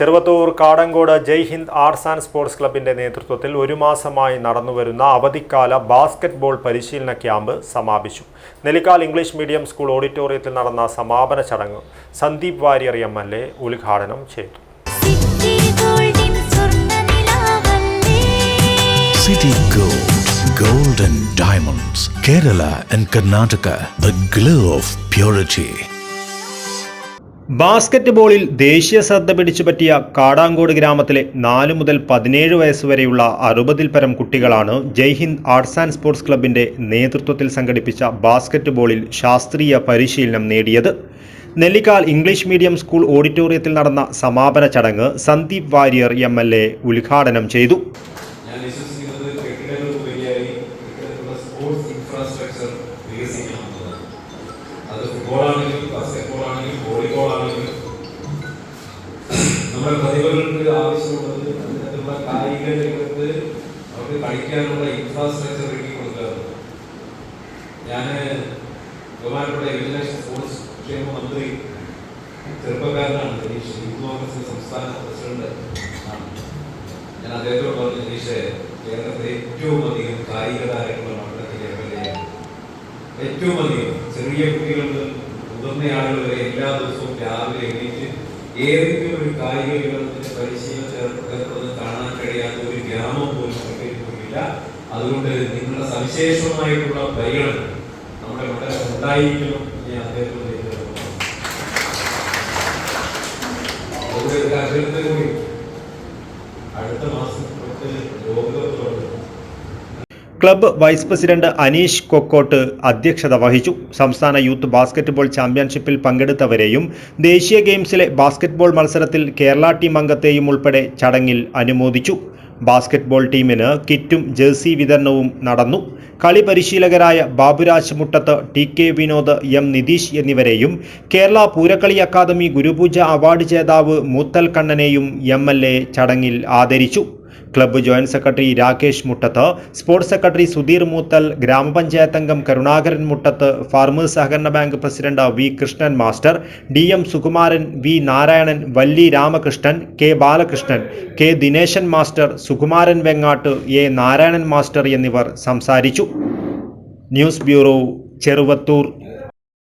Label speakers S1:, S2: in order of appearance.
S1: Cheruvathur Kadankode Jai Hind arts and sports ക്ലബിന്റെ നേതൃത്വത്തിൽ ഒരു മാസമായി നടന്നുവരുന്ന അവധിക്കാല ബാസ്കറ്റ്ബോൾ പരിശീലന ക്യാമ്പ് സമാപിച്ചു. നെല്ലിക്കാൽ ഇംഗ്ലീഷ് മീഡിയം സ്കൂൾ ഓഡിറ്റോറിയത്തിൽ നടന്ന സമാപന ചടങ്ങ് സന്ദീപ് വാര്യർ MLA ഉദ്ഘാടനം ചെയ്തു.
S2: City Gold, Gold and Diamonds, Kerala and Karnataka, the glow of purity.
S1: ബാസ്കറ്റ്ബോളിൽ ദേശീയ ശ്രദ്ധ പിടിച്ചുപറ്റിയ കാടാങ്കോട് ഗ്രാമത്തിലെ 4 മുതൽ 17 വയസ്സുവരെയുള്ള 60-ൽ പരം കുട്ടികളാണ് ജയ് ഹിന്ദ് ആർട്സ് ആൻഡ് സ്പോർട്സ് ക്ലബിന്റെ നേതൃത്വത്തിൽ സംഘടിപ്പിച്ച ബാസ്കറ്റ്ബോളിൽ ശാസ്ത്രീയ പരിശീലനം നേടിയത്. നെല്ലിക്കാൽ ഇംഗ്ലീഷ് മീഡിയം സ്കൂൾ ഓഡിറ്റോറിയത്തിൽ നടന്ന സമാപന ചടങ്ങ് സന്ദീപ് വാര്യർ MLA ഉദ്ഘാടനം ചെയ്തു.
S3: നമ്മുടെ പ്രതിഭകൾക്ക് ആവശ്യമുള്ളത് അതിനുള്ള കായിക രംഗത്ത് അവർക്ക് കളിക്കാനുള്ള ഇൻഫ്രാസ്ട്രക്ചർ ഒരുക്കി കൊടുക്കാറുണ്ട്. ഞാൻ ബഹുമാനപ്പെട്ട ഇന്റർനാഷണൽ സ്പോർട്സ് ക്ഷേമ മന്ത്രി ചെറുപ്പക്കാരനാണ് ജനീഷ്, യൂത്ത് കോൺഗ്രസ് സംസ്ഥാന പ്രസിഡന്റ് ആണ്. ഞാൻ അദ്ദേഹത്തോട് പറഞ്ഞു, ജനീഷ്, കേരളത്തിലെ ഏറ്റവും അധികം കായിക താരങ്ങളുള്ള മണ്ഡലത്തിലെ MLA ഏറ്റവും അധികം ചെറിയ കുട്ടികൾ മുതൽ മുതിർന്ന ആളുകൾ വരെ എല്ലാ ദിവസവും രാവിലെ എണീറ്റ് ഏതെങ്കിലും ഒരു കായിക വിനോദത്തിന്റെ പരിശീലനം കാണാൻ കഴിയാത്ത ഒരു ഗ്രാമം പോലും ഇല്ല. അതുകൊണ്ട് നിങ്ങളുടെ സവിശേഷമായിട്ടുള്ള പരിഗണന നമ്മുടെ മണ്ഡലം ഉണ്ടായിരിക്കണം എന്ന് ഞാൻ അദ്ദേഹത്തോട് കൂടി അടുത്ത മാസം ലോകകപ്പ്
S1: club vice president Aneesh Kokkottu അധ്യക്ഷത വഹിച്ചു. സംസ്ഥാന യൂത്ത് ബാസ്കറ്റ്ബോൾ ചാമ്പ്യൻഷിപ്പിൽ പങ്കെടുത്തവരെയും ദേശീയ ഗെയിംസിലെ ബാസ്കറ്റ്ബോൾ മത്സരത്തിൽ കേരള ടീം അംഗത്തെയും ഉൾപ്പെടെ ചടങ്ങിൽ അനുമോദിച്ചു. ബാസ്കറ്റ്ബോൾ ടീമിന് കിറ്റും ജേഴ്സി വിതരണവും നടന്നു. കളി പരിശീലകരായ ബാബുരാജ് മുട്ടത്ത്, TK വിനോദ്, M നിതീഷ് എന്നിവരെയും കേരള പൂരക്കളി അക്കാദമി ഗുരുപൂജ അവാർഡ് ജേതാവ് മൂത്തൽ കണ്ണനെയും MLA ചടങ്ങിൽ ആദരിച്ചു. Club joint secretary Rakesh Muttath, sports secretary Sudheer Moothal, gramapanchayat അംഗം കരുണാകരൻ മുട്ടത്ത്, ഫാർമേഴ്സ് സഹകരണ bank president V Krishnan master, DM Sukumaran, V Narayanan, Valli Ramakrishnan, K Balakrishnan, K Dineshan master, Sukumaran Vengatt, A Narayanan master എന്നിവർ സംസാരിച്ചു. News bureau, Cheruvathur.